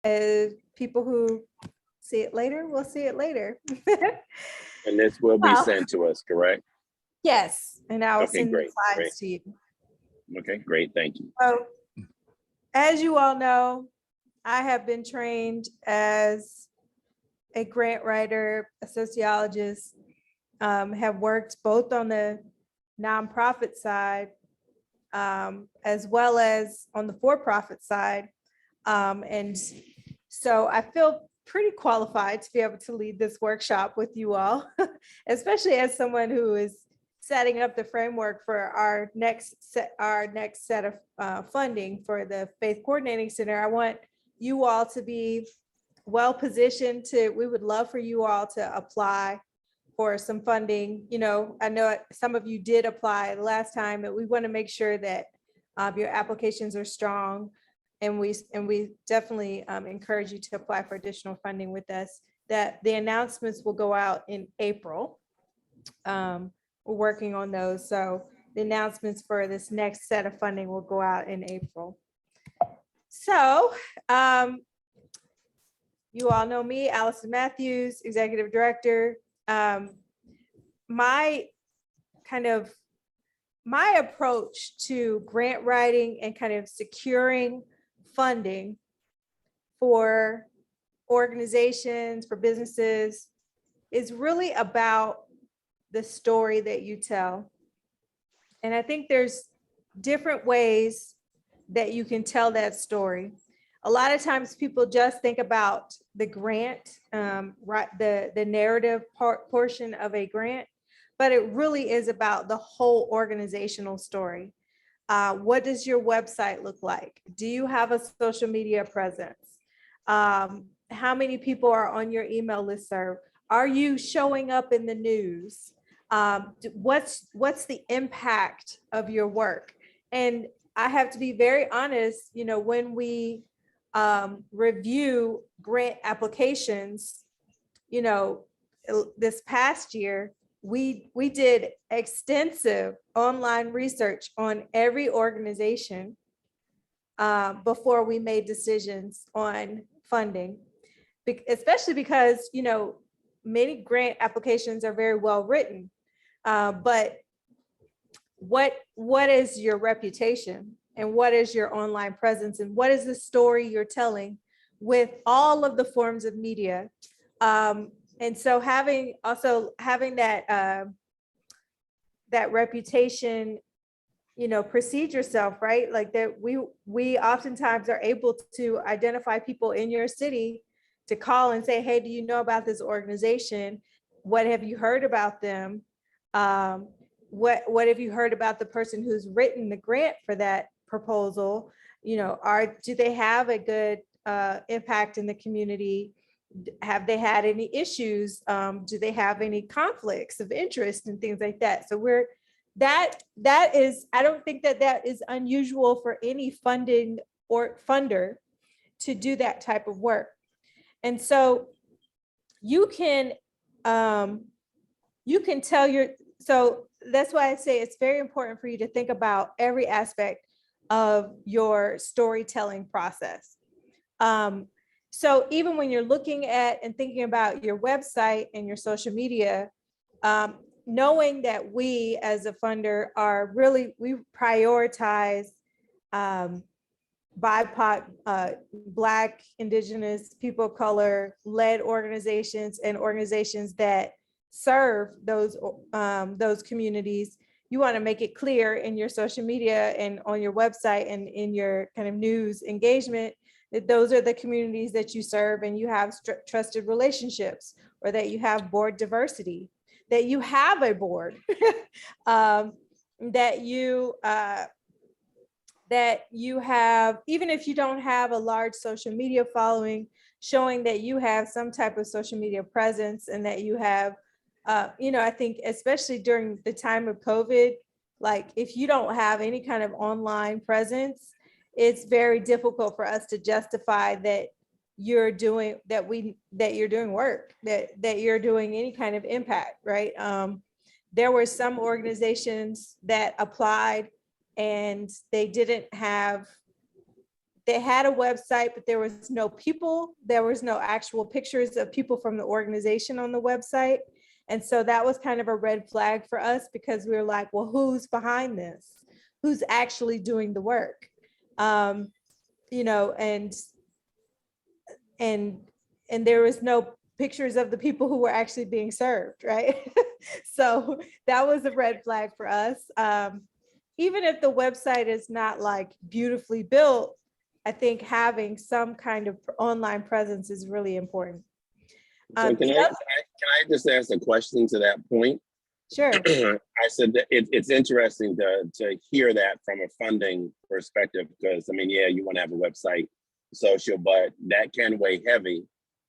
People who see it later will see it later. And this will be Well, sent to us, correct? yes, and I'll Okay, send the great, slides great. to you. Okay, great, thank you. So, as you all know, I have been trained as a grant writer, a sociologist, have worked both on the nonprofit side as well as on the for-profit side. And so I feel pretty qualified to be able to lead this workshop with you all, especially as someone who is setting up the framework for our next set of funding for the Faith Coordinating Center. I want you all to be well positioned we would love for you all to apply for some funding. You know, I know some of you did apply the last time, but we want to make sure that your applications are strong. And we definitely encourage you to apply for additional funding with us. That the announcements will go out in April. We're working on those. So the announcements for this next set of funding will go out in April. So you all know me, Allison Matthews, Executive Director. My approach to grant writing and kind of securing funding for organizations, for businesses, is really about the story that you tell. And I think there's different ways that you can tell that story. A lot of times people just think about the grant, the narrative portion of a grant, but it really is about the whole organizational story. What does your website look like? Do you have a social media presence? How many people are on your email listserv? Are you showing up in the news? What's the impact of your work? And I have to be very honest, you know, when we review grant applications, you know, this past year, we did extensive online research on every organization before we made decisions on funding, especially because, you know, many grant applications are very well written, but what is your reputation and what is your online presence and what is the story you're telling with all of the forms of media? And so having that reputation, you know, precede yourself, right? Like that we oftentimes are able to identify people in your city to call and say, hey, do you know about this organization? What have you heard about them? What have you heard about the person who's written the grant for that proposal? You know, do they have a good impact in the community? Have they had any issues? Do they have any conflicts of interest and things like that? So that is, I don't think that is unusual for any funding or funder to do that type of work. And so you can tell so that's why I say it's very important for you to think about every aspect of your storytelling process. So even when you're looking at and thinking about your website and your social media, knowing that we as a funder we prioritize BIPOC, Black, Indigenous, people of color led organizations and organizations that serve those communities. You want to make it clear in your social media and on your website and in your kind of news engagement that those are the communities that you serve and you have trusted relationships, or that you have board diversity, that you have a board, that you have, even if you don't have a large social media following, showing that you have some type of social media presence and that you have, you know, I think especially during the time of COVID, like if you don't have any kind of online presence, it's very difficult for us to justify that you're doing work, that you're doing any kind of impact, right? There were some organizations that applied and they they had a website, but there was no people, there was no actual pictures of people from the organization on the website. And so that was kind of a red flag for us, because we were like, well, who's behind this? Who's actually doing the work? You know, and there was no pictures of the people who were actually being served, right? So that was a red flag for us. Even if the website is not like beautifully built, I think having some kind of online presence is really important. So can I just ask a question to that point? Sure. I said that it's interesting to hear that from a funding perspective, because I mean, yeah, you want to have a website, social, but that can weigh heavy.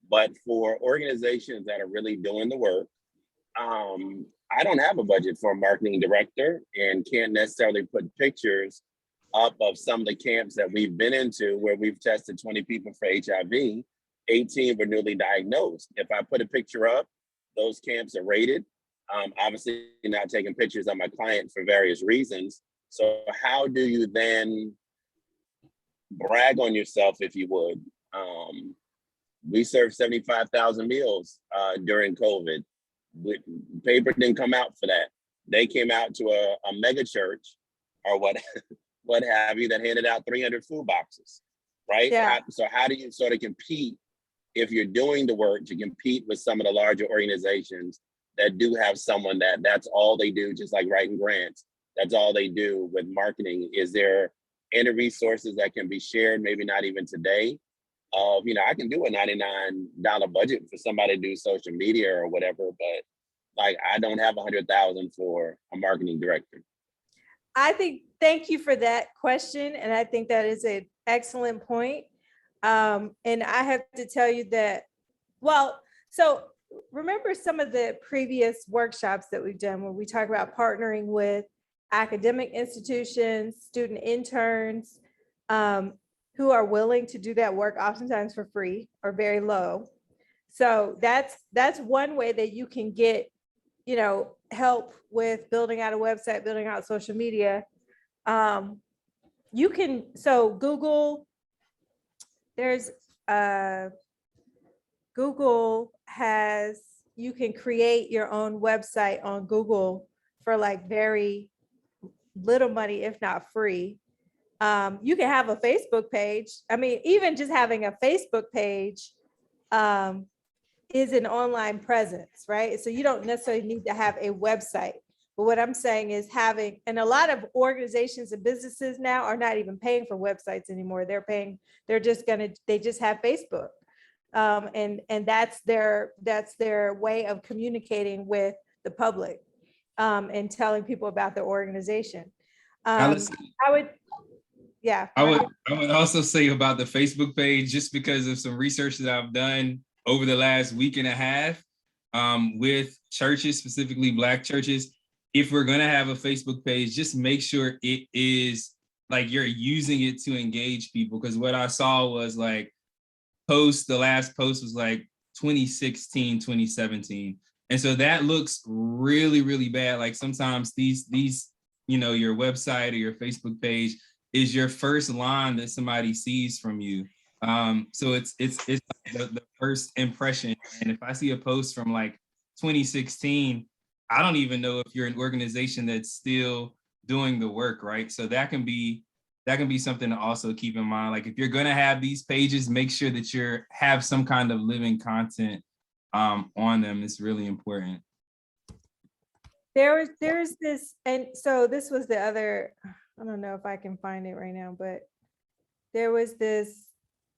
But for organizations that are really doing the work, I don't have a budget for a marketing director and can't necessarily put pictures up of some of the camps that we've been into where we've tested 20 people for HIV, 18 were newly diagnosed. If I put a picture up, those camps are rated. Obviously not taking pictures of my client for various reasons. So how do you then brag on yourself, if you would? We served 75,000 meals during COVID. Paper didn't come out for that. They came out to a mega church or what have you, that handed out 300 food boxes, right? Yeah. So how do you sort of compete, if you're doing the work, to compete with some of the larger organizations that do have someone that's all they do, just like writing grants, that's all they do with marketing? Is there any resources that can be shared, maybe not even today, of, you know, I can do a $99 budget for somebody to do social media or whatever, but like, I don't have 100,000 for a marketing director. Thank you for that question. And I think that is an excellent point. And I have to tell you that, well, so remember some of the previous workshops that we've done where we talk about partnering with academic institutions, student interns, who are willing to do that work oftentimes for free or very low. So that's one way that you can get, you know, help with building out a website, building out social media. You can, so Google, there's Google has, you can create your own website on Google for like very little money, if not free. You can have a Facebook page. I mean, even just having a Facebook page is an online presence, right? So you don't necessarily need to have a website. But what I'm saying is having, and a lot of organizations and businesses now are not even paying for websites anymore. They just have Facebook. And that's their way of communicating with the public, and telling people about their organization. I would also say about the Facebook page, just because of some research that I've done over the last week and a half, with churches, specifically Black churches. If we're gonna have a Facebook page, just make sure it is like you're using it to engage people. Because what I saw was like the last post was like 2016, 2017. And so that looks really, really bad. Like sometimes these, you know, your website or your Facebook page is your first line that somebody sees from you. So it's like the first impression. And if I see a post from like 2016, I don't even know if you're an organization that's still doing the work, right? So that can be something to also keep in mind. Like if you're gonna have these pages, make sure that you have some kind of living content on them. It's really important. There's this, and so this was the other, I don't know if I can find it right now, but there was this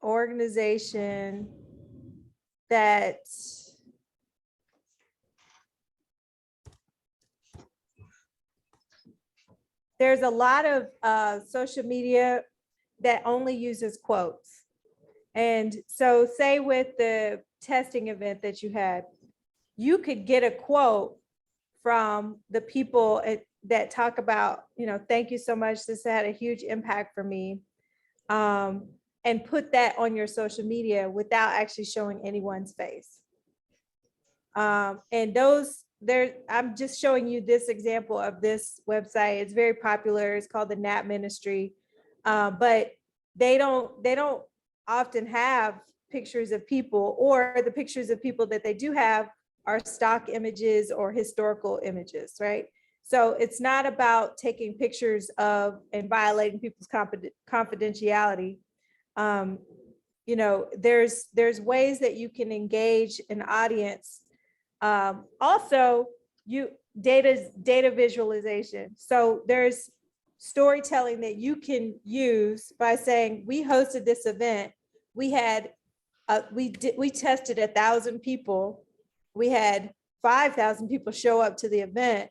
organization that there's a lot of social media that only uses quotes. And so say with the testing event that you had, you could get a quote from the people that talk about, you know, thank you so much, this had a huge impact for me, and put that on your social media without actually showing anyone's face. And those, I'm just showing you this example of this website. It's very popular. It's called the Nap Ministry. But they don't often have pictures of people, or the pictures of people that they do have are stock images or historical images, right? So it's not about taking pictures of and violating people's confidentiality. You know, there's ways that you can engage an audience. Also, data visualization. So there's storytelling that you can use by saying, we hosted this event. We had we tested 1,000 people. We had 5,000 people show up to the event.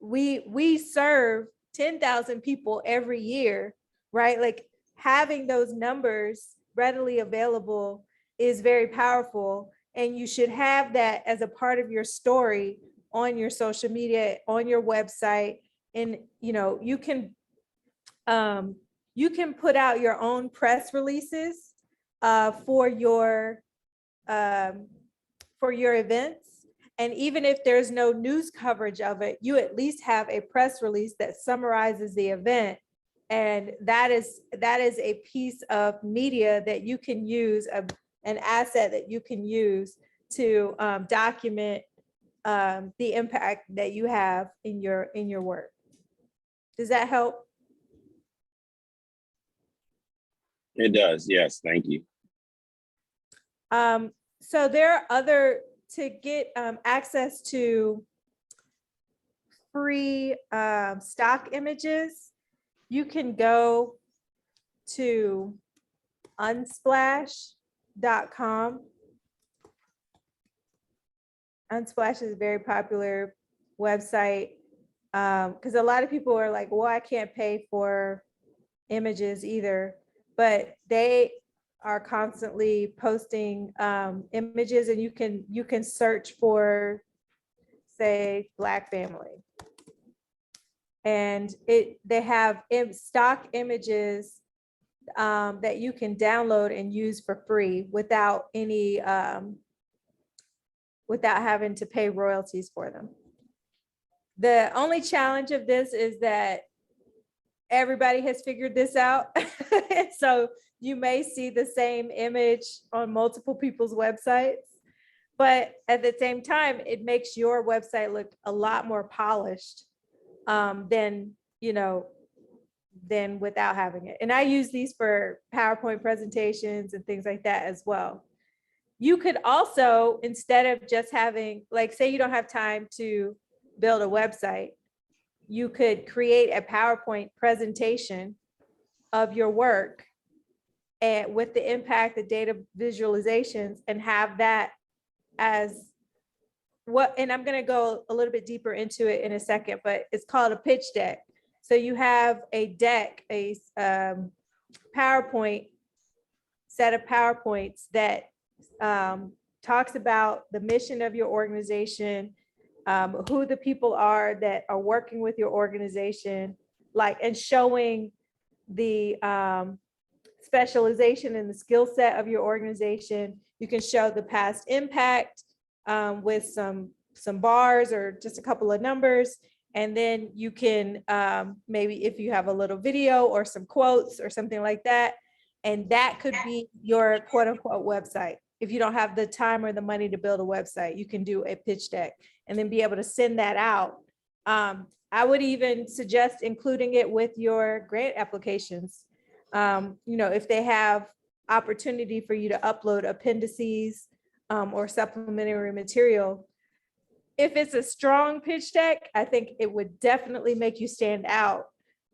We serve 10,000 people every year, right? Like, having those numbers readily available is very powerful, and you should have that as a part of your story on your social media, on your website. And you know, you can put out your own press releases for your events. And even if there's no news coverage of it, you at least have a press release that summarizes the event. And that is a piece of media that you can use, an asset that you can use to document the impact that you have in your work. Does that help? It does. Yes. Thank you. So there are to get access to free stock images, you can go to unsplash.com. Unsplash is a very popular website because a lot of people are like, well, I can't pay for images either, but they are constantly posting images, and you can search for, say, Black family, and they have stock images that you can download and use for free without any without having to pay royalties for them. The only challenge of this is that everybody has figured this out. So you may see the same image on multiple people's websites, but at the same time, it makes your website look a lot more polished than without having it. And I use these for PowerPoint presentations and things like that as well. You could also, instead of just having, like, say you don't have time to build a website, you could create a PowerPoint presentation of your work and with the impact, the data visualizations, and have that as what, and I'm going to go a little bit deeper into it in a second, but it's called a pitch deck. So you have a deck, a PowerPoint, set of PowerPoints that talks about the mission of your organization, who the people are that are working with your organization, like, and showing the specialization and the skill set of your organization. You can show the past impact with some bars or just a couple of numbers. And then you can maybe, if you have a little video or some quotes or something like that, and that could be your quote unquote website. If you don't have the time or the money to build a website, you can do a pitch deck and then be able to send that out. I would even suggest including it with your grant applications. If they have opportunity for you to upload appendices or supplementary material, if it's a strong pitch deck, I think it would definitely make you stand out,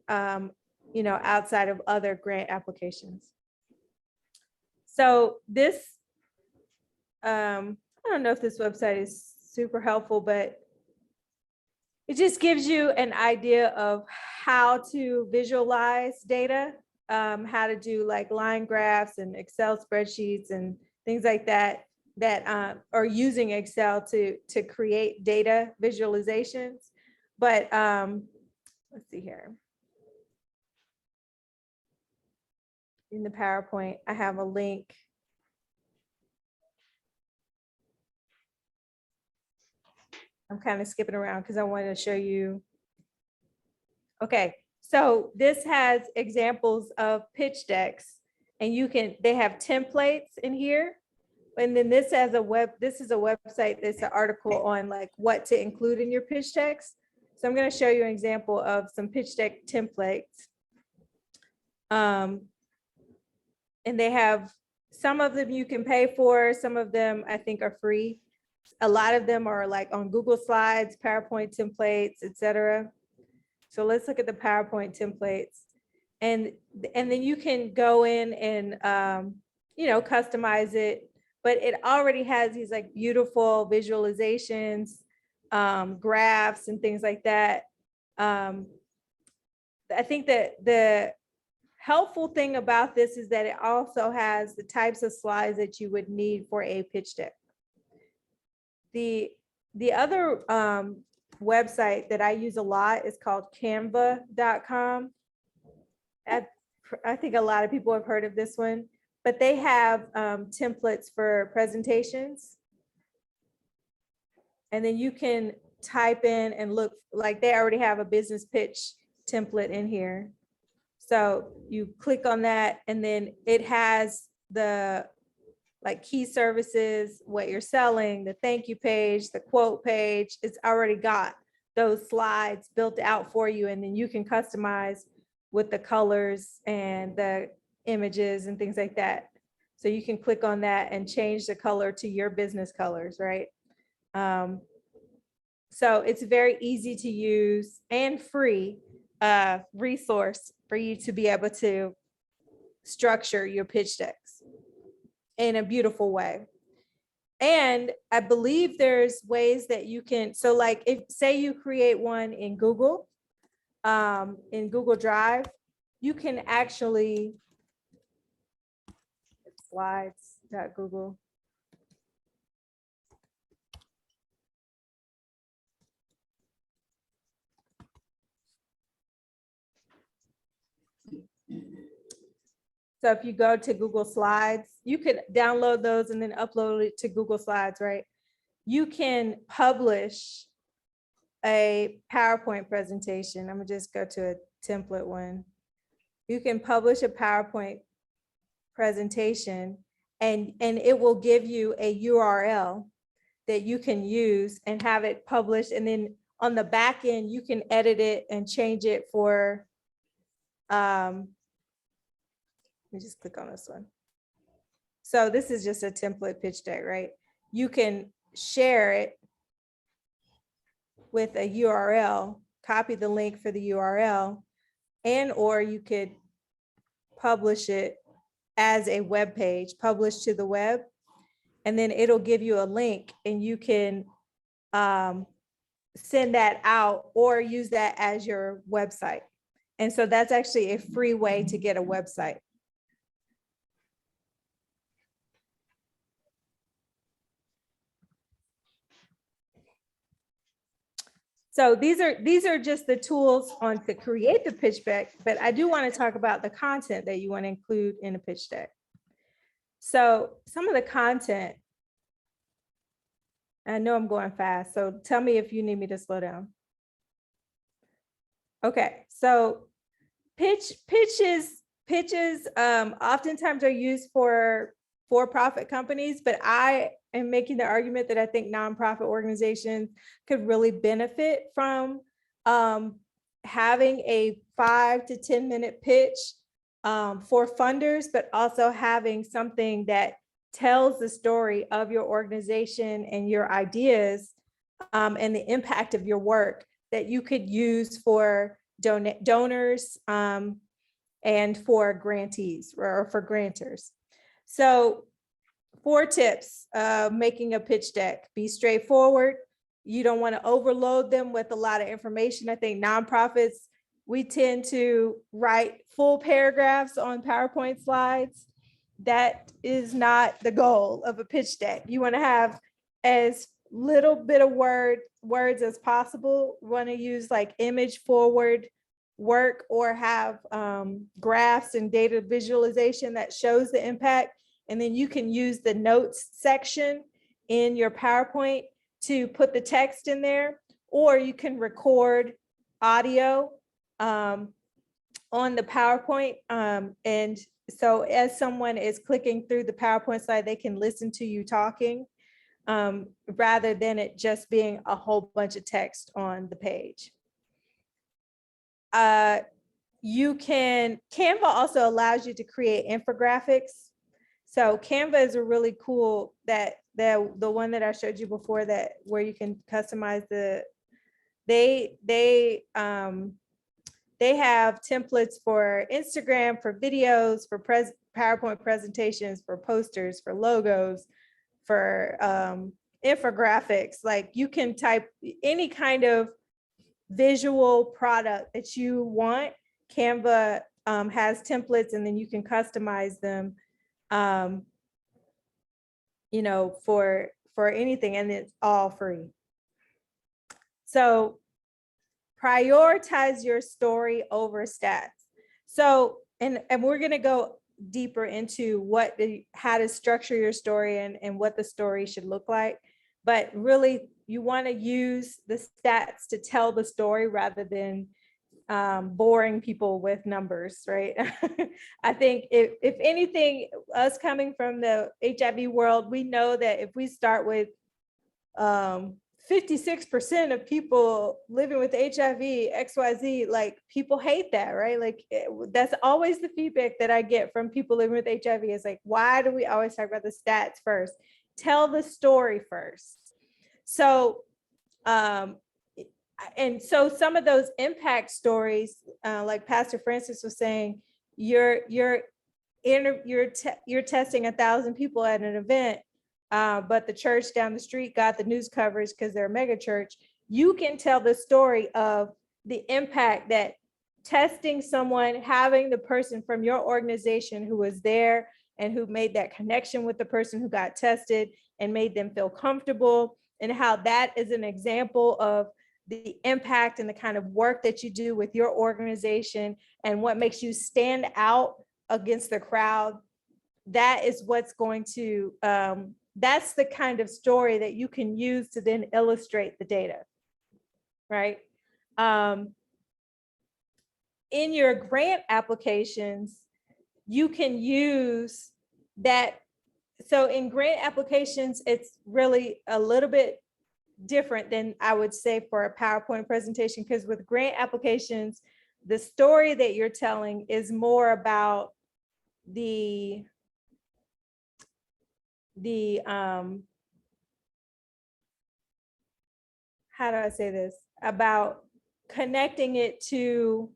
outside of other grant applications. So this, I don't know if this website is super helpful, but it just gives you an idea of how to visualize data, how to do like line graphs and Excel spreadsheets and things like that, are using Excel to create data visualizations. But let's see here. In the PowerPoint, I have a link. I'm kind of skipping around because I want to show you. Okay, So this has examples of pitch decks, and they have templates in here. And then this is a website, it's an article on like what to include in your pitch decks. So I'm going to show you an example of some pitch deck templates. And they have, some of them you can pay for, some of them I think are free. A lot of them are like on Google Slides, PowerPoint templates, etc. So let's look at the PowerPoint templates. And then you can go in and, customize it, but it already has these like beautiful visualizations, graphs and things like that. I think that the helpful thing about this is that it also has the types of slides that you would need for a pitch deck. The other website that I use a lot is called canva.com. I think a lot of people have heard of this one, but they have templates for presentations. And then you can type in and look, like they already have a business pitch template in here. So you click on that and then it has the like key services, what you're selling, the thank you page, the quote page. It's already got those slides built out for you. And then you can customize with the colors and the images and things like that. So you can click on that and change the color to your business colors, right? So it's very easy to use and free resource for you to be able to structure your pitch decks in a beautiful way. And I believe there's ways that you can, so like if say you create one in Google Drive, you can actually, slides.google. So if you go to Google Slides, you could download those and then upload it to Google Slides, right? You can publish a PowerPoint presentation. I'm gonna just go to a template one. You can publish a PowerPoint presentation and it will give you a URL that you can use and have it published. And then on the back end, you can edit it and change it for, let me just click on this one. So this is just a template pitch deck, right? You can share it with a URL, copy the link for the URL, and or you could publish it as a web page, publish to the web, and then it'll give you a link and you can send that out or use that as your website. And so that's actually a free way to get a website. So these are just the tools on to create the pitch deck, but I do want to talk about the content that you want to include in a pitch deck. So some of the content, I know I'm going fast, so tell me if you need me to slow down. Okay, so pitches oftentimes are used for for-profit companies, but I am making the argument that I think nonprofit organizations could really benefit from having a 5 to 10 minute pitch for funders, but also having something that tells the story of your organization and your ideas and the impact of your work that you could use for donors and for grantees or for grantors. So 4 tips of making a pitch deck: be straightforward. You don't want to overload them with a lot of information. I think nonprofits, we tend to write full paragraphs on PowerPoint slides. That is not the goal of a pitch deck. You want to have as little bit of words as possible. You want to use like image forward work or have graphs and data visualization that shows the impact. And then you can use the notes section in your PowerPoint to put the text in there, or you can record audio on the PowerPoint. And so as someone is clicking through the PowerPoint slide, they can listen to you talking rather than it just being a whole bunch of text on the page. Canva also allows you to create infographics. So Canva is a really cool, the one that I showed you before, that where you can customize they have templates for Instagram, for videos, for PowerPoint presentations, for posters, for logos, for infographics. Like you can type any kind of visual product that you want. Canva has templates, and then you can customize them, for anything, and it's all free. So prioritize your story over stats. So, and we're going to go deeper into how to structure your story and what the story should look like. But really, you want to use the stats to tell the story rather than boring people with numbers, right? I think if anything, us coming from the HIV world, we know that if we start with 56% of people living with HIV, XYZ, like people hate that, right? Like that's always the feedback that I get from people living with HIV is like, why do we always talk about the stats first? Tell the story first. So, and so some of those impact stories, like Pastor Francis was saying, you're testing 1,000 people at an event, but the church down the street got the news coverage because they're a mega church. You can tell the story of the impact that testing someone, having the person from your organization who was there and who made that connection with the person who got tested and made them feel comfortable, and how that is an example of the impact and the kind of work that you do with your organization and what makes you stand out against the crowd. That is what's going to, that's the kind of story that you can use to then illustrate the data, right? In your grant applications, you can use that. So in grant applications, it's really a little bit different than I would say for a PowerPoint presentation, because with grant applications, the story that you're telling is more about the how do I say this, about connecting it to,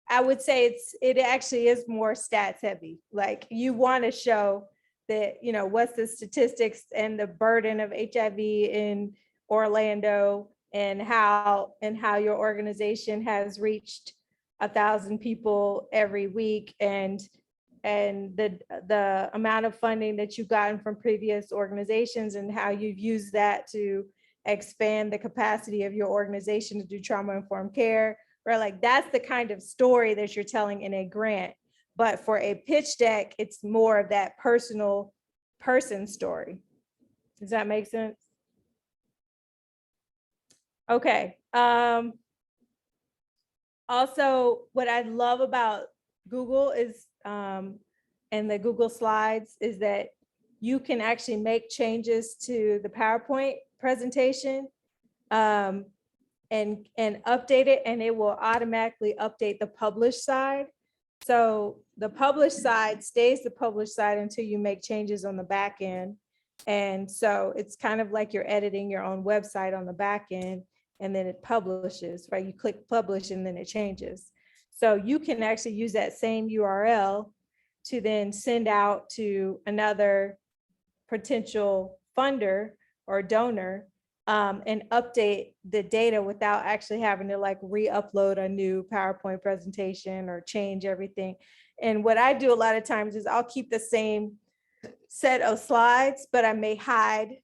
I would say it actually is more stats heavy. Like you want to show that, what's the statistics and the burden of HIV in Orlando, and how your organization has reached 1,000 people every week, and the amount of funding that you've gotten from previous organizations, and how you've used that to expand the capacity of your organization to do trauma-informed care, right? Like that's the kind of story that you're telling in a grant. But for a pitch deck, it's more of that personal person story. Does that make sense? Okay. Also, what I love about Google is, and the Google Slides, is that you can actually make changes to the PowerPoint presentation and update it, and it will automatically update the published side. So the published side stays the published side until you make changes on the back end. And so it's kind of like you're editing your own website on the back end, and then it publishes, right? You click publish and then it changes. So you can actually use that same URL to then send out to another potential funder or donor, and update the data without actually having to like re-upload a new PowerPoint presentation or change everything. And what I do a lot of times is I'll keep the same set of slides, but I may hide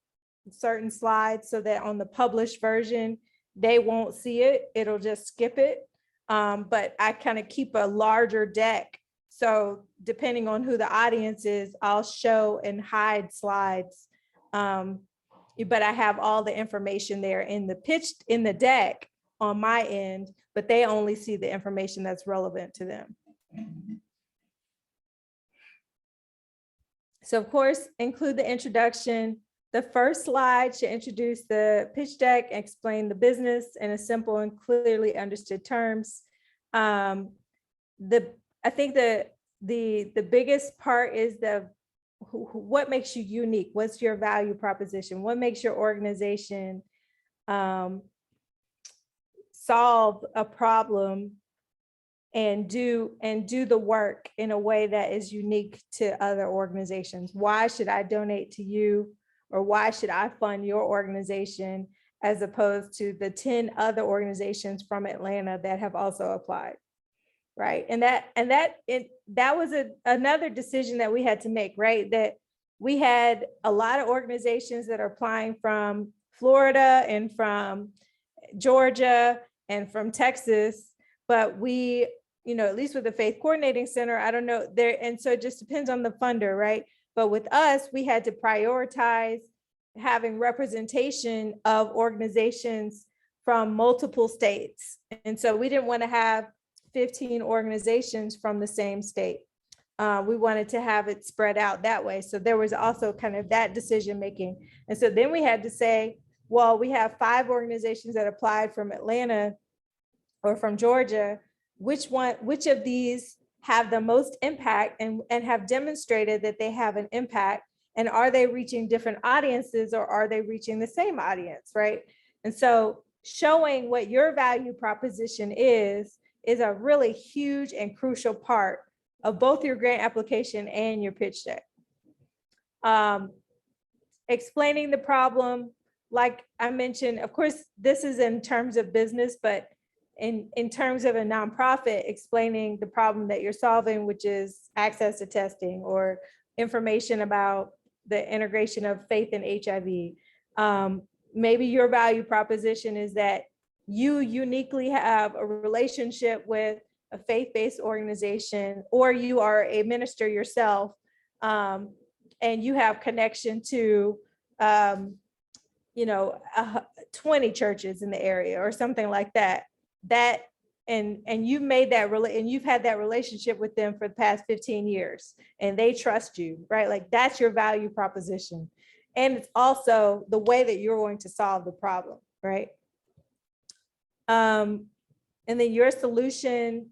certain slides so that on the published version, they won't see it. It'll just skip it. But I kind of keep a larger deck. So depending on who the audience is, I'll show and hide slides. But I have all the information there in the deck, on my end, but they only see the information that's relevant to them. So of course, include the introduction. The first slide should introduce the pitch deck, explain the business in a simple and clearly understood terms. I think the biggest part is what makes you unique? What's your value proposition? What makes your organization solve a problem and do the work in a way that is unique to other organizations? Why should I donate to you, or why should I fund your organization as opposed to the 10 other organizations from Atlanta that have also applied? Right. And that was another decision that we had to make, right? That we had a lot of organizations that are applying from Florida and from Georgia and from Texas, but we, at least with the Faith Coordinating Center, I don't know there. And so it just depends on the funder, right? But with us, we had to prioritize having representation of organizations from multiple states. And so we didn't want to have 15 organizations from the same state. We wanted to have it spread out that way. So there was also kind of that decision making. And so then we had to say, well, we have 5 organizations that applied from Atlanta or from Georgia. Which of these have the most impact and have demonstrated that they have an impact? And are they reaching different audiences, or are they reaching the same audience, right? And so showing what your value proposition is a really huge and crucial part of both your grant application and your pitch deck. Explaining the problem, like I mentioned, of course, this is in terms of business, but in terms of a nonprofit, explaining the problem that you're solving, which is access to testing or information about the integration of faith and HIV. Maybe your value proposition is that you uniquely have a relationship with a faith-based organization, or you are a minister yourself, and you have connection to 20 churches in the area or something like that. And you've made that and you've had that relationship with them for the past 15 years, and they trust you, right? Like that's your value proposition. And it's also the way that you're going to solve the problem, right? And then your solution,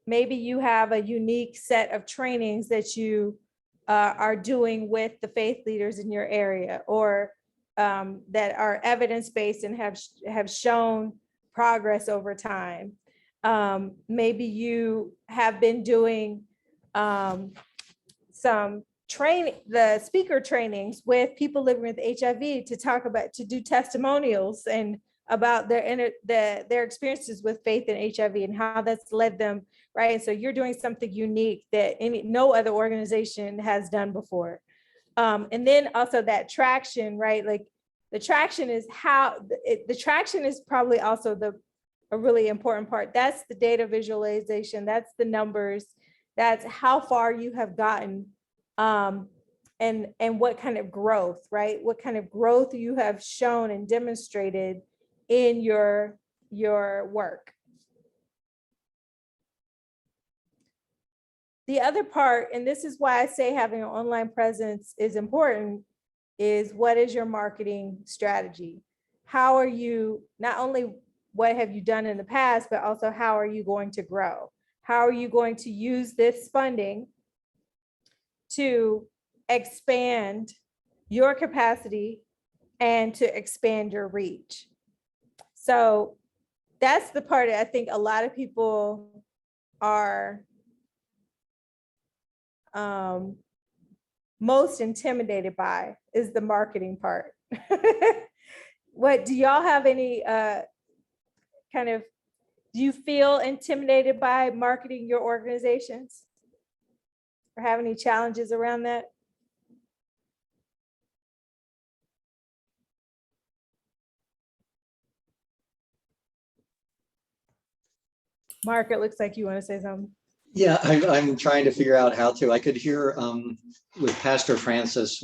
maybe you have a unique set of trainings that you are doing with the faith leaders in your area, or that are evidence-based and have shown progress over time. Maybe you have been doing some the speaker trainings with people living with HIV to do testimonials and about their experiences with faith and HIV and how that's led them, right? And so you're doing something unique that no other organization has done before. And then also that traction, right? Like the traction is the traction is probably also a really important part. That's the data visualization. That's the numbers. That's how far you have gotten, and what kind of growth, right? What kind of growth you have shown and demonstrated in your work. The other part, and this is why I say having an online presence is important, is what is your marketing strategy? How are you, not only what have you done in the past, but also how are you going to grow? How are you going to use this funding to expand your capacity and to expand your reach? So that's the part that I think a lot of people are most intimidated by, is the marketing part. What do y'all have any do you feel intimidated by marketing your organizations, or have any challenges around that? Mark, it looks like you want to say something. Yeah, I'm trying to figure out how to. I could hear with Pastor Francis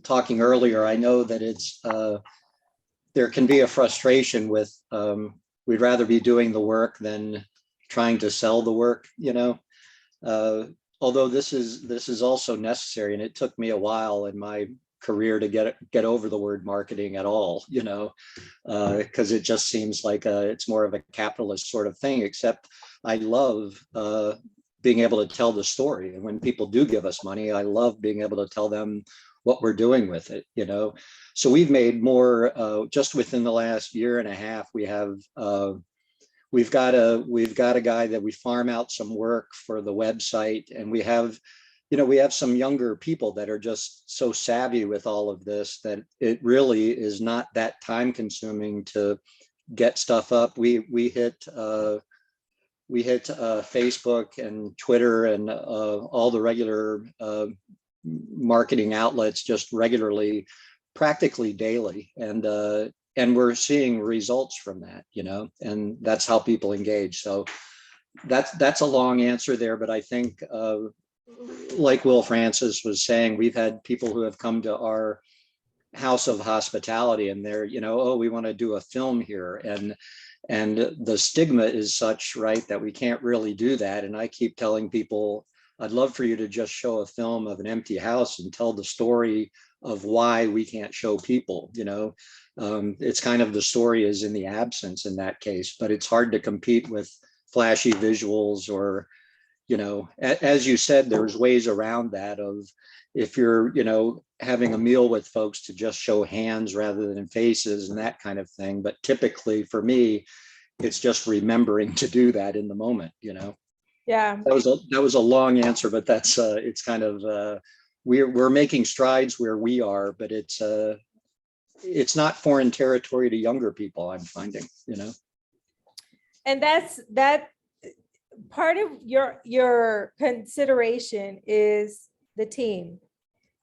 talking earlier. I know that it's there can be a frustration with, we'd rather be doing the work than trying to sell the work, you know? Although this is also necessary, and it took me a while in my career to get over the word marketing at all, you know, because it just seems like it's more of a capitalist sort of thing, except I love being able to tell the story. And when people do give us money, I love being able to tell them what we're doing with it, you know. So we've made more, just within the last year and a half, we've got a guy that we farm out some work for the website, and we have some younger people that are just so savvy with all of this that it really is not that time consuming to get stuff up. We hit Facebook and Twitter and all the regular marketing outlets just regularly, practically daily, and we're seeing results from that, you know, and that's how people engage. So that's a long answer there, but I think like Will Francis was saying, we've had people who have come to our house of hospitality and they're, you know, oh, we want to do a film here, and the stigma is such, right, that we can't really do that. And I keep telling people, I'd love for you to just show a film of an empty house and tell the story of why we can't show people, you know. It's kind of the story is in the absence in that case, but it's hard to compete with flashy visuals or, you know, as you said, there's ways around that of if you're, you know, having a meal with folks to just show hands rather than faces and that kind of thing. But typically for me, it's just remembering to do that in the moment, you know. Yeah. That was a long answer, but that's it's kind of we're making strides where we are, but it's not foreign territory to younger people, I'm finding, you know. And that part of your consideration is the team.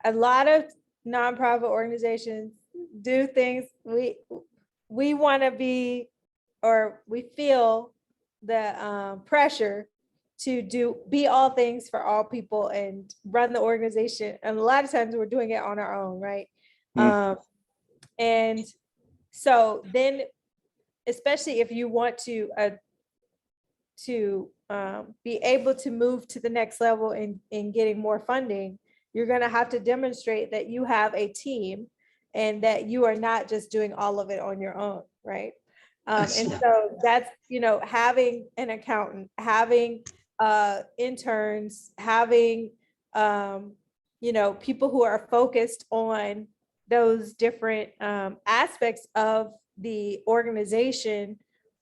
A lot of nonprofit organizations do things we want to be, or we feel the pressure to be all things for all people and run the organization. And a lot of times we're doing it on our own, right? And so then, especially if you want to be able to move to the next level in getting more funding, you're going to have to demonstrate that you have a team and that you are not just doing all of it on your own, right? And so that's, you know, having an accountant, having interns, having, you know, people who are focused on those different aspects of the organization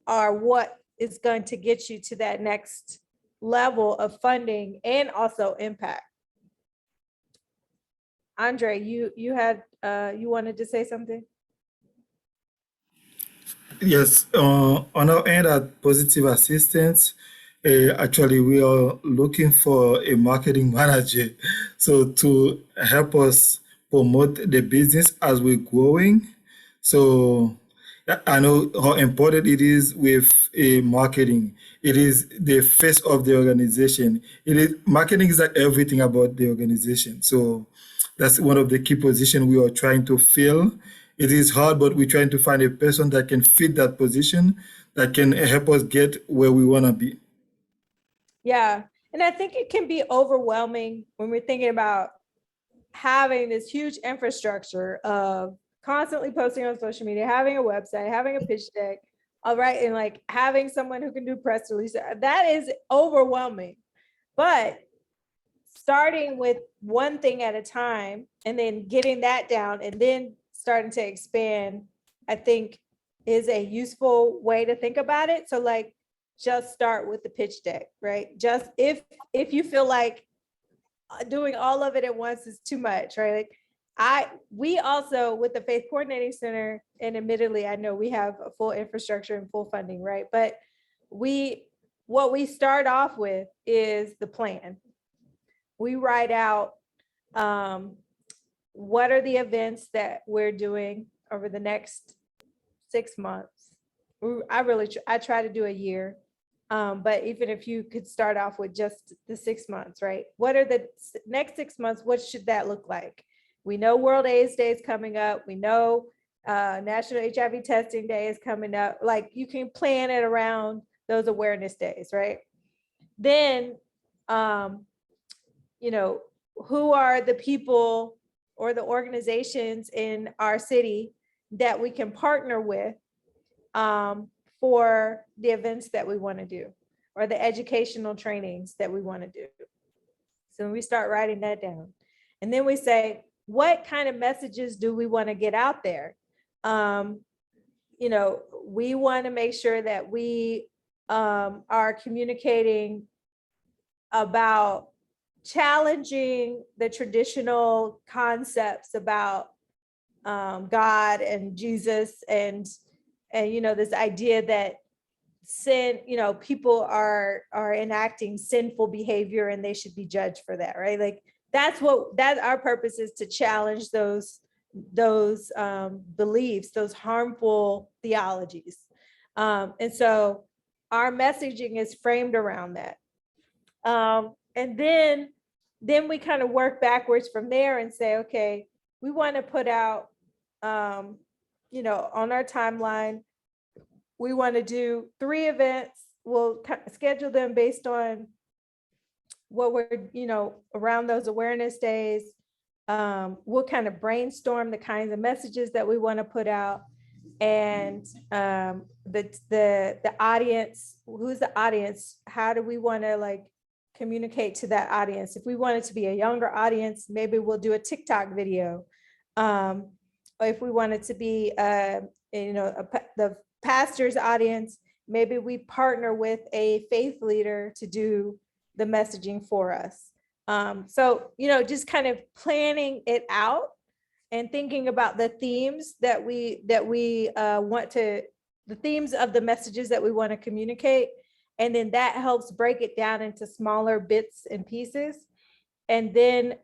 are what is going to get you to that next level of funding and also impact. Andre, you had you wanted to say something? Yes, on our end at Positive Assistance, actually we are looking for a marketing manager, so to help us promote the business as we're growing. So I know how important it is with a marketing. It is the face of the organization. It is marketing is like everything about the organization. So that's one of the key positions we are trying to fill. It is hard, but we're trying to find a person that can fit that position, that can help us get where we want to be. Yeah. And I think it can be overwhelming when we're thinking about having this huge infrastructure of constantly posting on social media, having a website, having a pitch deck, all right, and like having someone who can do press releases. That is overwhelming. But starting with one thing at a time and then getting that down and then starting to expand, I think is a useful way to think about it. So like just start with the pitch deck, right? Just if you feel like doing all of it at once is too much, right? Like we also with the Faith Coordinating Center, and admittedly, I know we have a full infrastructure and full funding, right? But what we start off with is the plan. We write out what are the events that we're doing over the next 6 months. I try to do a year. But even if you could start off with just the 6 months, right? What are the next 6 months? What should that look like? We know World AIDS Day is coming up. We know National HIV Testing Day is coming up. Like you can plan it around those awareness days, right? Then, you know, who are the people or the organizations in our city that we can partner with for the events that we want to do or the educational trainings that we want to do. So we start writing that down. And then we say, what kind of messages do we want to get out there? You know, we want to make sure that we are communicating about challenging the traditional concepts about God and Jesus and you know, this idea that sin, you know, people are enacting sinful behavior and they should be judged for that, right? Like that's our purpose is, to challenge those beliefs, those harmful theologies. And so our messaging is framed around that. And then we kind of work backwards from there and say, okay, we want to put out, you know, on our timeline, we want to do 3 events. We'll schedule them based on what we're, you know, around those awareness days. We'll kind of brainstorm the kinds of messages that we want to put out. And the audience, who's the audience? How do we want to like communicate to that audience? If we want it to be a younger audience, maybe we'll do a TikTok video. Or if we want it to be, you know, the pastor's audience, maybe we partner with a faith leader to do the messaging for us. So, you know, just kind of planning it out and thinking about the themes that we want to, the themes of the messages that we want to communicate. And then that helps break it down into smaller bits and pieces. And then,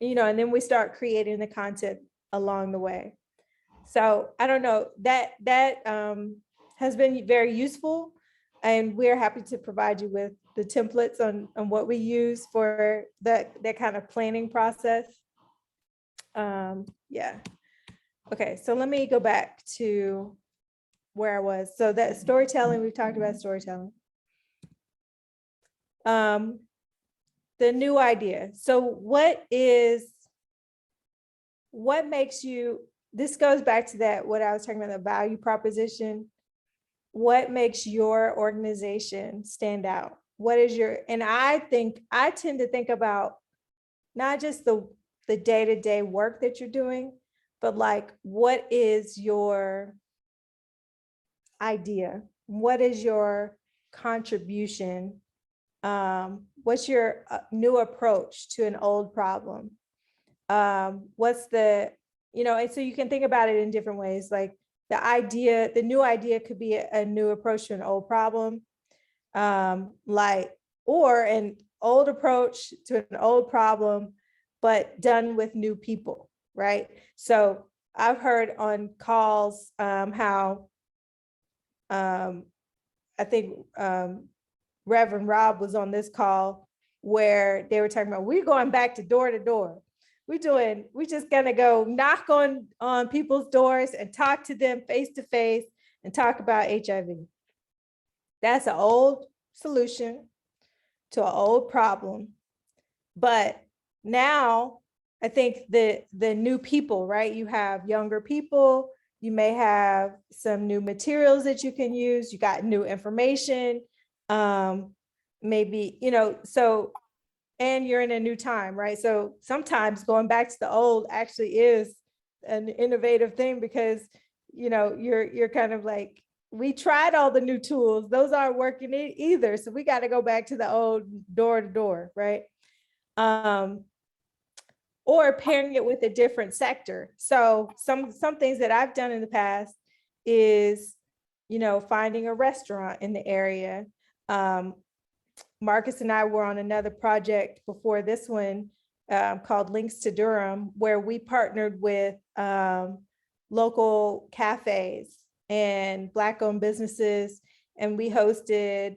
you know, and then we start creating the content along the way. So I don't know, that has been very useful. And we're happy to provide you with the templates on what we use for that kind of planning process. Yeah. Okay, so let me go back to where I was. So that storytelling, we've talked about storytelling. The new idea. So what makes you, this goes back to that, what I was talking about, the value proposition. What makes your organization stand out? What is your, and I tend to think about not just the day-to-day work that you're doing, but like, what is your idea? What is your contribution? What's your new approach to an old problem? What's the, you know, and so you can think about it in different ways. Like the new idea could be a new approach to an old problem, or an old approach to an old problem, but done with new people, right? So I've heard on calls how I think Reverend Rob was on this call where they were talking about, we're going back to door. We're just gonna go knock on people's doors and talk to them face to face and talk about HIV. That's an old solution to an old problem. But now I think the new people, right? You have younger people, you may have some new materials that you can use, you got new information, maybe, you know, so, and you're in a new time, right? So sometimes going back to the old actually is an innovative thing because, you know, you're kind of like, we tried all the new tools, those aren't working either. So we got to go back to the old door to door, right? Or pairing it with a different sector. So some things that I've done in the past is, you know, finding a restaurant in the area. Marcus and I were on another project before this one called Links to Durham, where we partnered with local cafes and Black-owned businesses, and we hosted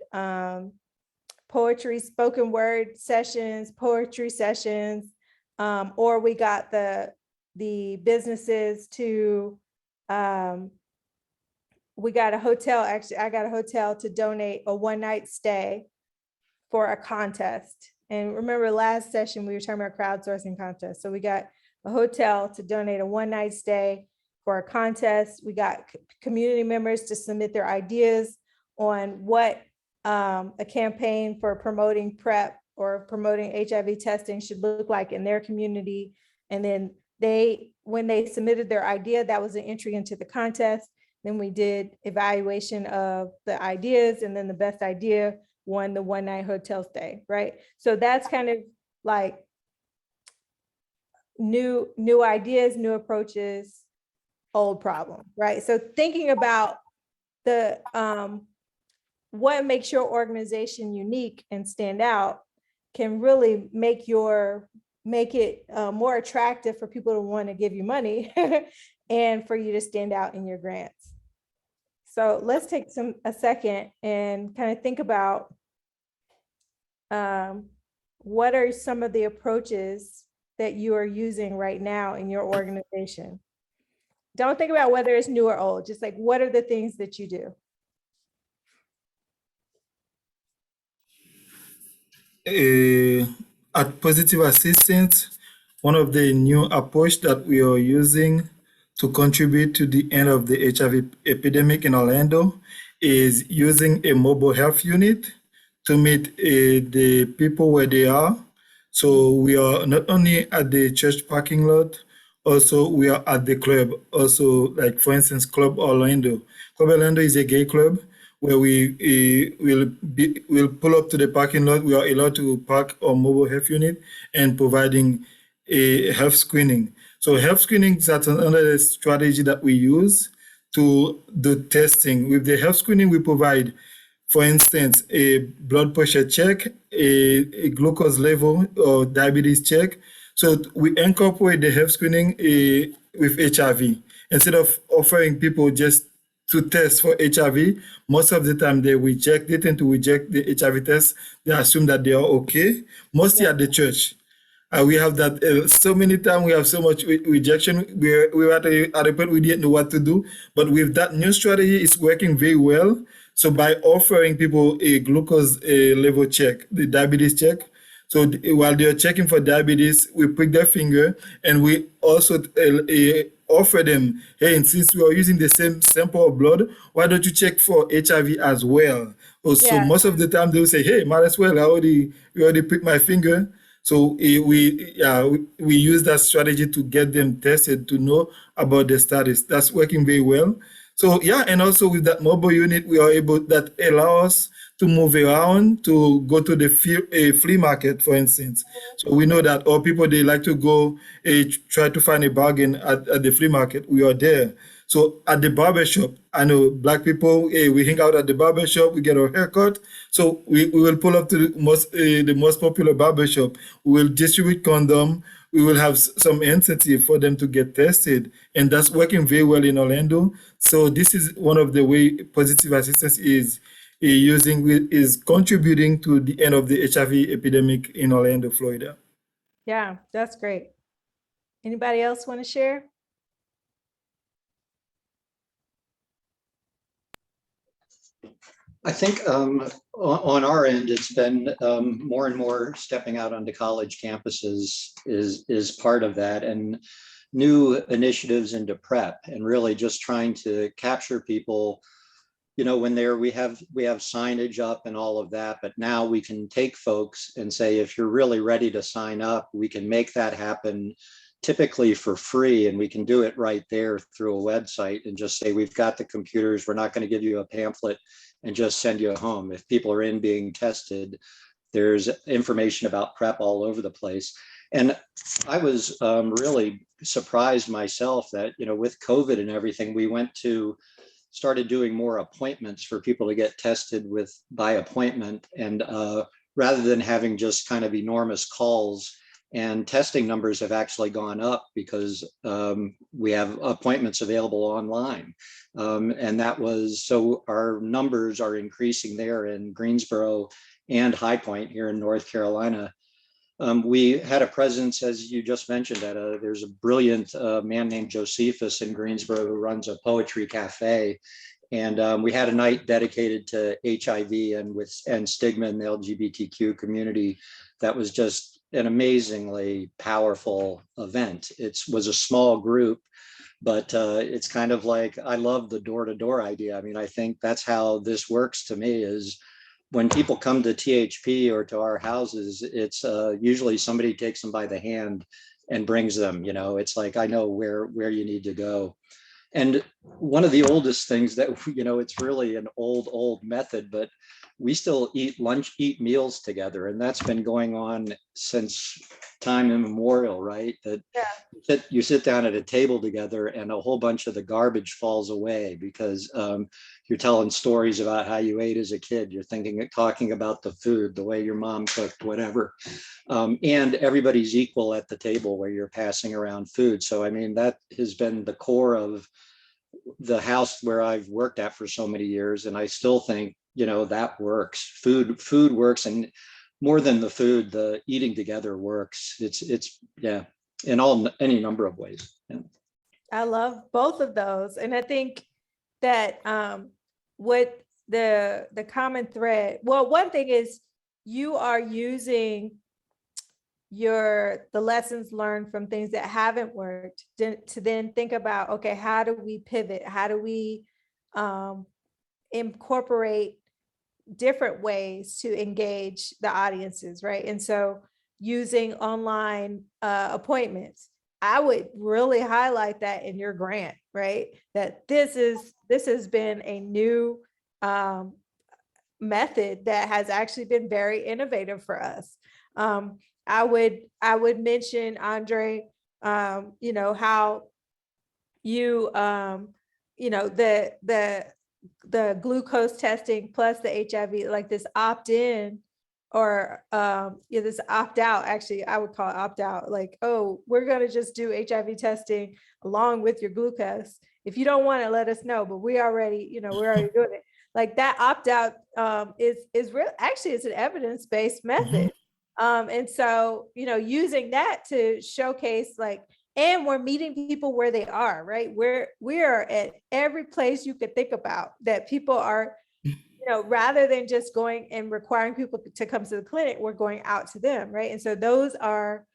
poetry, spoken word sessions, poetry sessions, or we got the businesses to We got a hotel, actually, I got a hotel to donate a one-night stay for a contest. And remember last session, we were talking about crowdsourcing contests. So we got a hotel to donate a one-night stay for a contest. We got community members to submit their ideas on what a campaign for promoting PrEP or promoting HIV testing should look like in their community. And then when they submitted their idea, that was an entry into the contest. Then we did evaluation of the ideas, and then the best idea won the one-night hotel stay, right? So that's kind of like new ideas, new approaches, old problem, right? So thinking about the what makes your organization unique and stand out can really make it more attractive for people to want to give you money and for you to stand out in your grants. So let's take a second and kind of think about what are some of the approaches that you are using right now in your organization. Don't think about whether it's new or old, just like what are the things that you do? At Positive Assistance, one of the new approach that we are using to contribute to the end of the HIV epidemic in Orlando is using a mobile health unit to meet the people where they are. So we are not only at the church parking lot, also we are at the club. Also, like for instance, Club Orlando. Club Orlando is a gay club where we'll pull up to the parking lot. We are allowed to park our mobile health unit and providing a health screening. So health screening is another strategy that we use to do testing. With the health screening, we provide, for instance, a blood pressure check, a glucose level or diabetes check. So we incorporate the health screening with HIV. Instead of offering people just to test for HIV, most of the time they tend to reject the HIV test. They assume that they are okay, mostly at the church. We have that so many times. We have so much rejection. We're at a point we didn't know what to do. But with that new strategy, it's working very well. So by offering people a glucose level check, the diabetes check, so while they're checking for diabetes, we prick their finger and we also offer them, hey, and since we are using the same sample of blood, why don't you check for HIV as well? So Yeah. most of the time they will say, hey, might as well. We already pricked my finger. So we use that strategy to get them tested to know about the status. That's working very well. So yeah, and also with that mobile unit, we are able that allow us to move around to go to the flea market, for instance. So we know that all people they like to go try to find a bargain at the flea market. We are there. So at the barber shop, I know Black people, we hang out at the barber shop, we get our haircut. So we will pull up to the most popular barber shop. We will distribute condom. We will have some incentive for them to get tested. And that's working very well in Orlando. So this is one of the way Positive Assistance is contributing to the end of the HIV epidemic in Orlando, Florida. Yeah, that's great. Anybody else want to share? I think on our end, it's been more and more stepping out onto college campuses is part of that, and new initiatives into PrEP, and really just trying to capture people. You know, when we have signage up and all of that, but now we can take folks and say, if you're really ready to sign up, we can make that happen typically for free, and we can do it right there through a website and just say, we've got the computers, we're not going to give you a pamphlet and just send you home. If people are in being tested, there's information about PrEP all over the place. And I was really surprised myself that, you know, with COVID and everything, we started doing more appointments for people to get tested by appointment, and rather than having just kind of enormous calls. And testing numbers have actually gone up because we have appointments available online. And so our numbers are increasing there in Greensboro and High Point here in North Carolina. We had a presence, as you just mentioned, there's a brilliant man named Josephus in Greensboro who runs a poetry cafe. And we had a night dedicated to HIV and stigma in the LGBTQ community. That was just an amazingly powerful event. It was a small group, but it's kind of like, I love the door-to-door idea. I mean, I think that's how this works to me, is when people come to THP or to our houses, it's usually somebody takes them by the hand and brings them. It's like, I know where you need to go. And one of the oldest things that, it's really an old method, but we still eat meals together. And that's been going on since time immemorial, right? That you sit down at a table together and a whole bunch of the garbage falls away because you're telling stories about how you ate as a kid. You're talking about the food, the way your mom cooked, whatever. And everybody's equal at the table where you're passing around food. So, I mean, that has been the core of the house where I've worked at for so many years. And I still think, that works. Food works. And more than the food, the eating together works. It's in any number of ways. Yeah. I love both of those. And I think that what the common thread, well, one thing is you are using the lessons learned from things that haven't worked to then think about, okay, how do we pivot? How do we incorporate different ways to engage the audiences, right? And so using online appointments, I would really highlight that in your grant, right? That this has been a new method that has actually been very innovative for us. I would mention, Andre, how you the glucose testing plus the HIV, like this opt-in or this opt-out, actually, I would call it opt-out, like, oh, we're going to just do HIV testing along with your glucose. If you don't want it, let us know, but we're already doing it. Like that opt-out is real. Actually, it's an evidence-based method. And so, using that to showcase and we're meeting people where they are, right? We are at every place you could think about that people are, rather than just going and requiring people to come to the clinic, we're going out to them, right? And so those are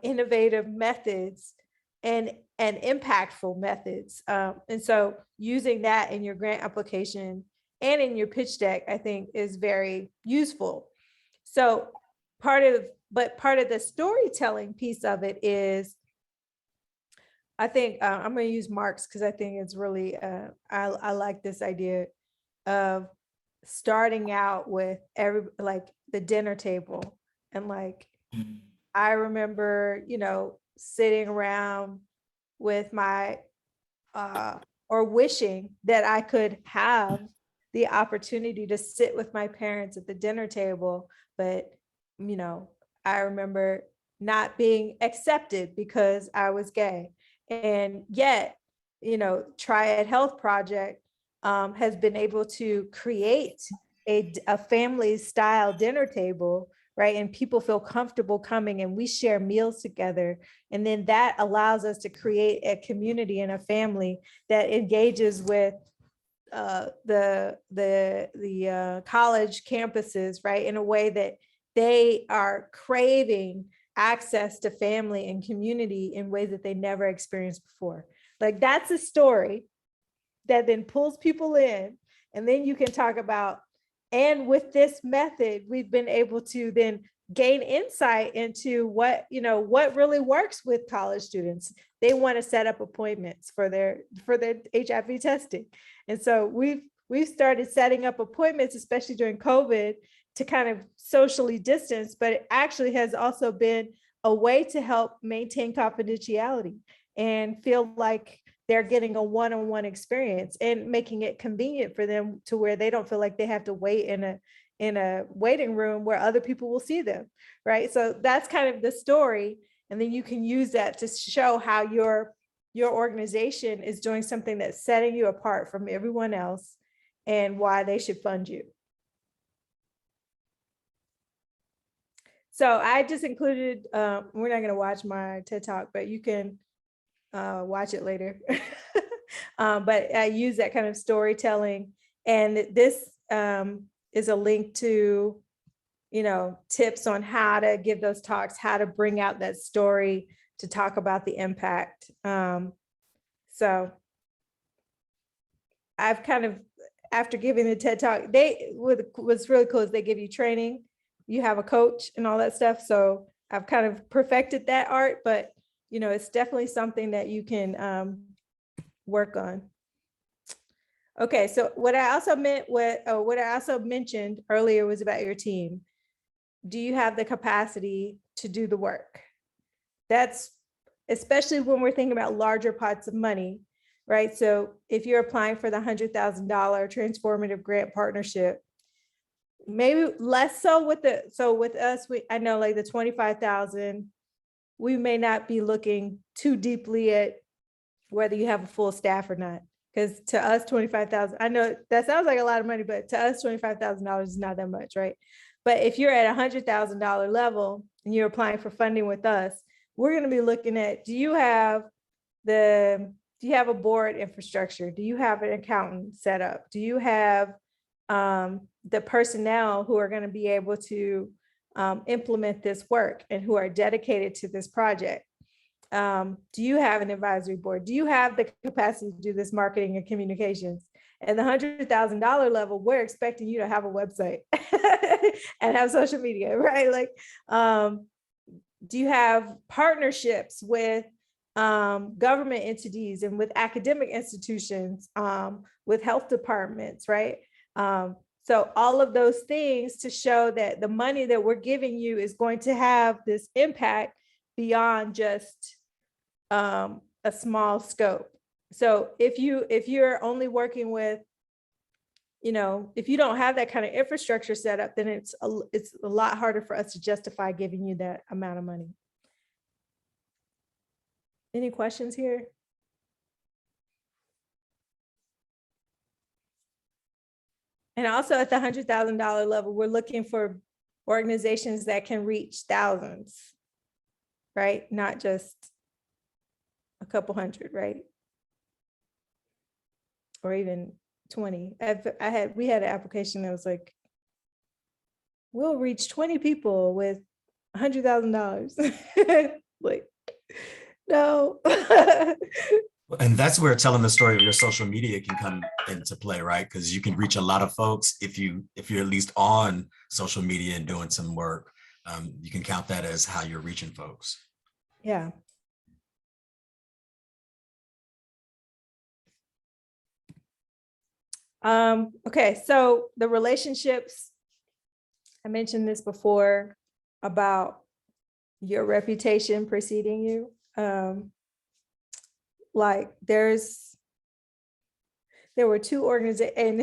innovative methods and impactful methods. And so using that in your grant application and in your pitch deck, I think is very useful. So part of the storytelling piece of it is, I think I'm going to use Mark's because I think it's really, I like this idea of starting out with the dinner table. And I remember, sitting around with my, or wishing that I could have the opportunity to sit with my parents at the dinner table. But, I remember not being accepted because I was gay. And yet, Triad Health Project has been able to create a family style dinner table, right? And people feel comfortable coming and we share meals together. And then that allows us to create a community and a family that engages with the college campuses, right? In a way that they are craving access to family and community in ways that they never experienced before. Like that's a story that then pulls people in. And then you can talk about, and with this method, we've been able to then gain insight into what really works with college students. They want to set up appointments for their HIV testing. And so we've started setting up appointments, especially during COVID, to kind of socially distance, but it actually has also been a way to help maintain confidentiality and feel like they're getting a one-on-one experience and making it convenient for them to where they don't feel like they have to wait in a waiting room where other people will see them, right? So that's kind of the story. And then you can use that to show how your organization is doing something that's setting you apart from everyone else and why they should fund you. So I just included, we're not gonna watch my TED Talk, but you can watch it later. But I use that kind of storytelling, and this is a link to, tips on how to give those talks, how to bring out that story to talk about the impact. So I've kind of, after giving the TED Talk, what's really cool is they give you training, you have a coach and all that stuff. So I've kind of perfected that art, but it's definitely something that you can work on. Okay, so what I also mentioned earlier was about your team. Do you have the capacity to do the work? That's especially when we're thinking about larger pots of money, right? So if you're applying for the $100,000 transformative grant partnership, maybe less so with us, I know like the 25,000, we may not be looking too deeply at whether you have a full staff or not. Because to us, 25,000, I know that sounds like a lot of money, but to us, $25,000 is not that much, right? But if you're at $100,000 level and you're applying for funding with us, we're going to be looking at, do you have a board infrastructure? Do you have an accountant set up? Do you have the personnel who are going to be able to implement this work and who are dedicated to this project? Do you have an advisory board? Do you have the capacity to do this marketing and communications? At the $100,000 level, we're expecting you to have a website and have social media, right? Like, do you have partnerships with government entities and with academic institutions, with health departments, right? So all of those things to show that the money that we're giving you is going to have this impact beyond just a small scope. So if you're only working with, if you don't have that kind of infrastructure set up, then it's a lot harder for us to justify giving you that amount of money. Any questions here? And also at the $100,000 level, we're looking for organizations that can reach thousands, right? Not just a couple hundred, right? Or even 20. We had an application that was like, we'll reach 20 people with $100,000. Like, no. And that's where telling the story of your social media can come into play, right? Because you can reach a lot of folks if you're at least on social media and doing some work. You can count that as how you're reaching folks. Yeah. Okay, so the relationships, I mentioned this before about your reputation preceding you. Like there were two organizations, and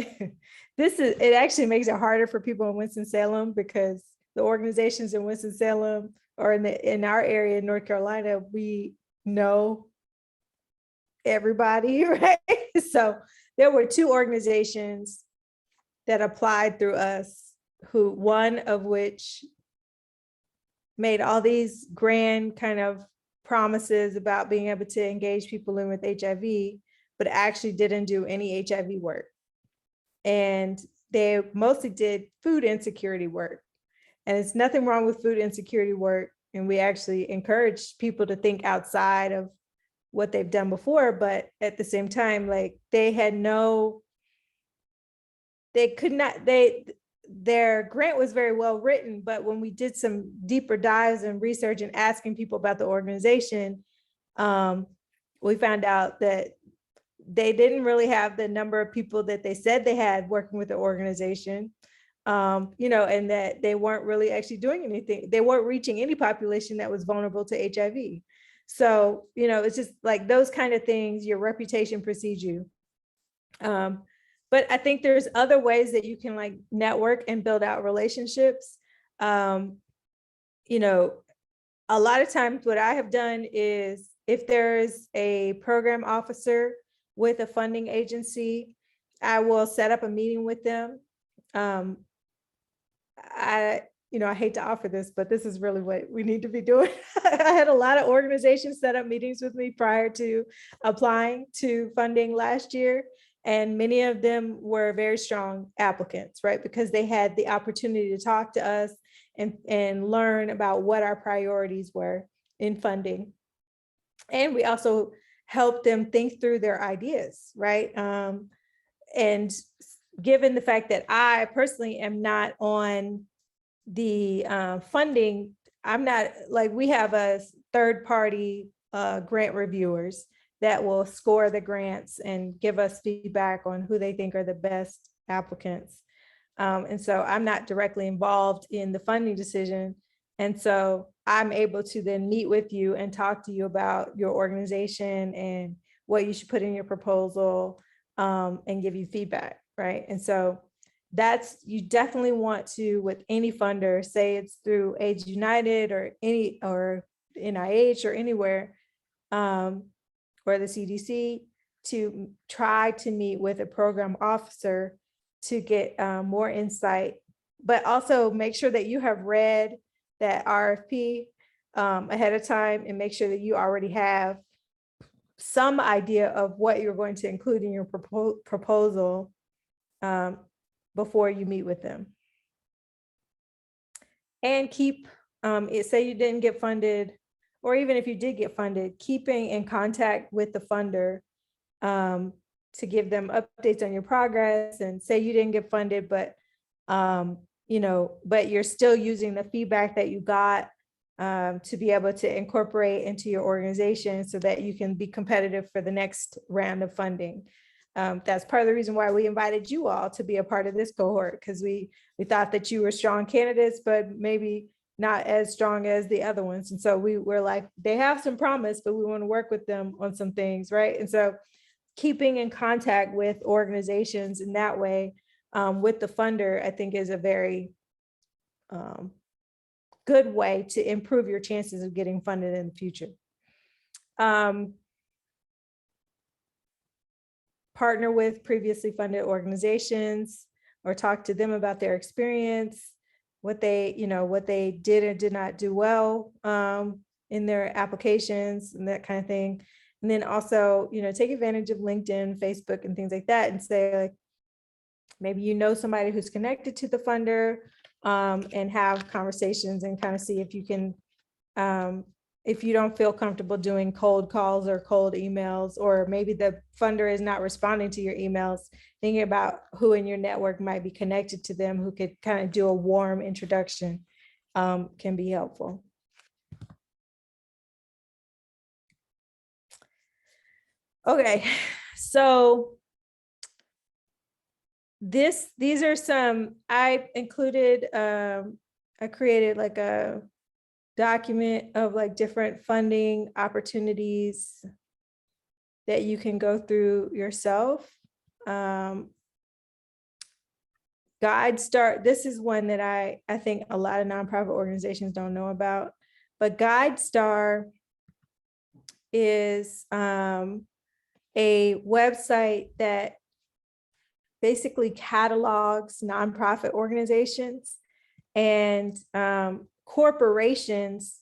it actually makes it harder for people in Winston-Salem because the organizations in Winston-Salem or in our area in North Carolina, we know everybody, right? So there were two organizations that applied through us, one of which made all these grand kind of promises about being able to engage people in with HIV, but actually didn't do any HIV work. And they mostly did food insecurity work. And it's nothing wrong with food insecurity work. And we actually encourage people to think outside of what they've done before, but at the same time, like their grant was very well written, but when we did some deeper dives and research and asking people about the organization, we found out that they didn't really have the number of people that they said they had working with the organization, and that they weren't really actually doing anything. They weren't reaching any population that was vulnerable to HIV. So, it's just like those kind of things, your reputation precedes you. But I think there's other ways that you can like network and build out relationships. A lot of times what I have done is if there's a program officer with a funding agency, I will set up a meeting with them. I hate to offer this, but this is really what we need to be doing. I had a lot of organizations set up meetings with me prior to applying to funding last year. And many of them were very strong applicants, right? Because they had the opportunity to talk to us and learn about what our priorities were in funding. And we also helped them think through their ideas, right? And given the fact that I personally am not on the funding, I'm not, like, we have a third party grant reviewers that will score the grants and give us feedback on who they think are the best applicants. And so I'm not directly involved in the funding decision. And so I'm able to then meet with you and talk to you about your organization and what you should put in your proposal, and give you feedback, right? And so you definitely want to, with any funder, say it's through AIDS United or NIH or anywhere, or the CDC, to try to meet with a program officer to get more insight, but also make sure that you have read that RFP ahead of time, and make sure that you already have some idea of what you're going to include in your proposal before you meet with them. And keep, say you didn't get funded, or even if you did get funded, keeping in contact with the funder to give them updates on your progress. And say you didn't get funded, but but you're still using the feedback that you got to be able to incorporate into your organization so that you can be competitive for the next round of funding. That's part of the reason why we invited you all to be a part of this cohort, because we thought that you were strong candidates, but maybe not as strong as the other ones. And so we were like, they have some promise, but we want to work with them on some things, right? And so keeping in contact with organizations in that way with the funder, I think, is a very good way to improve your chances of getting funded in the future. Partner with previously funded organizations, or talk to them about their experience, what they did and did not do well in their applications and that kind of thing. And then also, take advantage of LinkedIn, Facebook, and things like that, and say, like, maybe somebody who's connected to the funder, and have conversations and kind of see if you can, if you don't feel comfortable doing cold calls or cold emails, or maybe the funder is not responding to your emails, thinking about who in your network might be connected to them who could kind of do a warm introduction can be helpful. Okay, so these are some, I included, I created like a document of like different funding opportunities that you can go through yourself. GuideStar, this is one that I think a lot of nonprofit organizations don't know about, but GuideStar is a website that basically catalogs nonprofit organizations, and corporations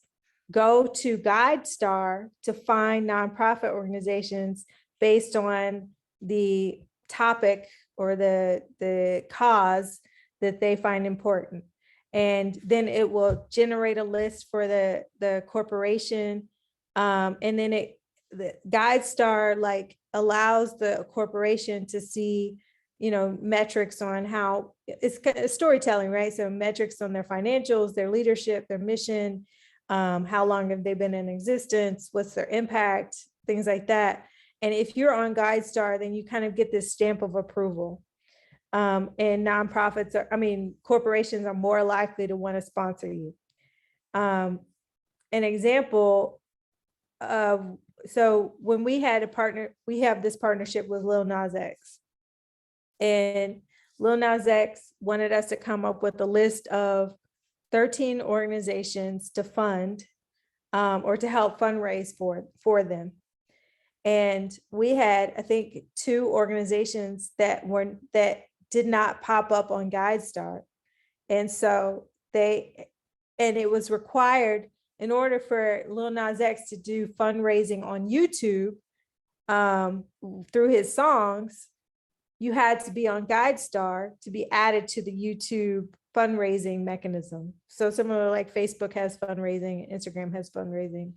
go to GuideStar to find nonprofit organizations based on the topic or the cause that they find important. And then it will generate a list for the corporation. And then the GuideStar like allows the corporation to see, metrics on how it's storytelling, right? So metrics on their financials, their leadership, their mission, how long have they been in existence, what's their impact, things like that. And if you're on GuideStar, then you kind of get this stamp of approval. And corporations are more likely to want to sponsor you. An example of, so when we had a partner, we have this partnership with Lil Nas X. And Lil Nas X wanted us to come up with a list of 13 organizations to fund or to help fundraise for them. And we had, I think, 2 organizations that did not pop up on GuideStar. And so and it was required in order for Lil Nas X to do fundraising on YouTube through his songs, you had to be on GuideStar to be added to the YouTube fundraising mechanism. So similar, like Facebook has fundraising, Instagram has fundraising,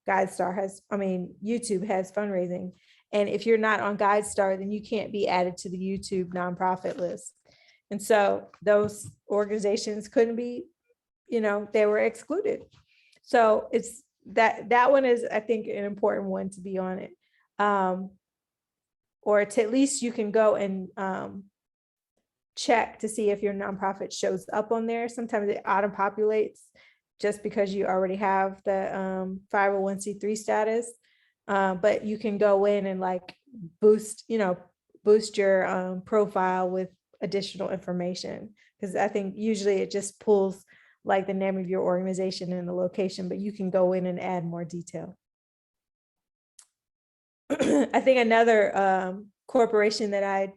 YouTube has fundraising. And if you're not on GuideStar, then you can't be added to the YouTube nonprofit list. And so those organizations couldn't be, they were excluded. So it's that one is, I think, an important one to be on it. Or to at least you can go and check to see if your nonprofit shows up on there. Sometimes it auto-populates just because you already have the 501c3 status. But you can go in and like boost your profile with additional information. Because I think usually it just pulls like the name of your organization and the location, but you can go in and add more detail. I think another corporation that I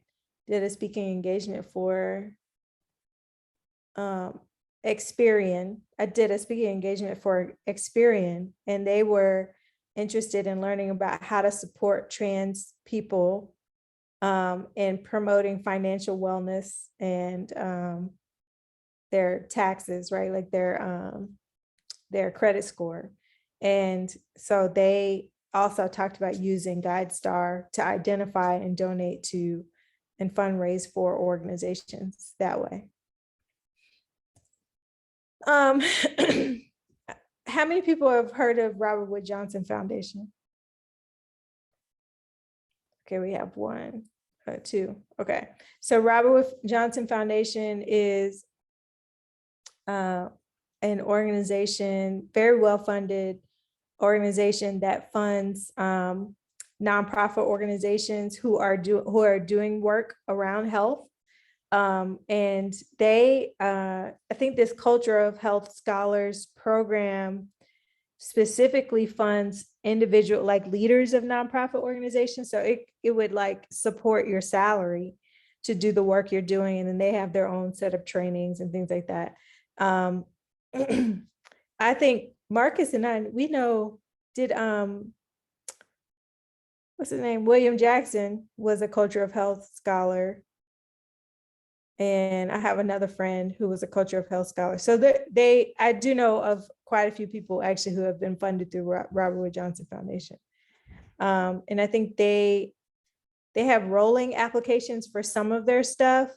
did a speaking engagement for, Experian. I did a speaking engagement for Experian, and they were interested in learning about how to support trans people in promoting financial wellness and their taxes, right? Like their credit score. And so they also talked about using GuideStar to identify and donate to and fundraise for organizations that way. How many people have heard of Robert Wood Johnson Foundation? Okay, we have one, two. Okay, so Robert Wood Johnson Foundation is an organization, very well-funded organization that funds nonprofit organizations who are doing work around health. And they, I think this Culture of Health Scholars program specifically funds individual, like leaders of nonprofit organizations. So it would like support your salary to do the work you're doing. And then they have their own set of trainings and things like that. I think Marcus and I, we know, did, what's his name? William Jackson was a Culture of Health scholar. And I have another friend who was a Culture of Health scholar. So I do know of quite a few people actually who have been funded through Robert Wood Johnson Foundation. And I think they have rolling applications for some of their stuff.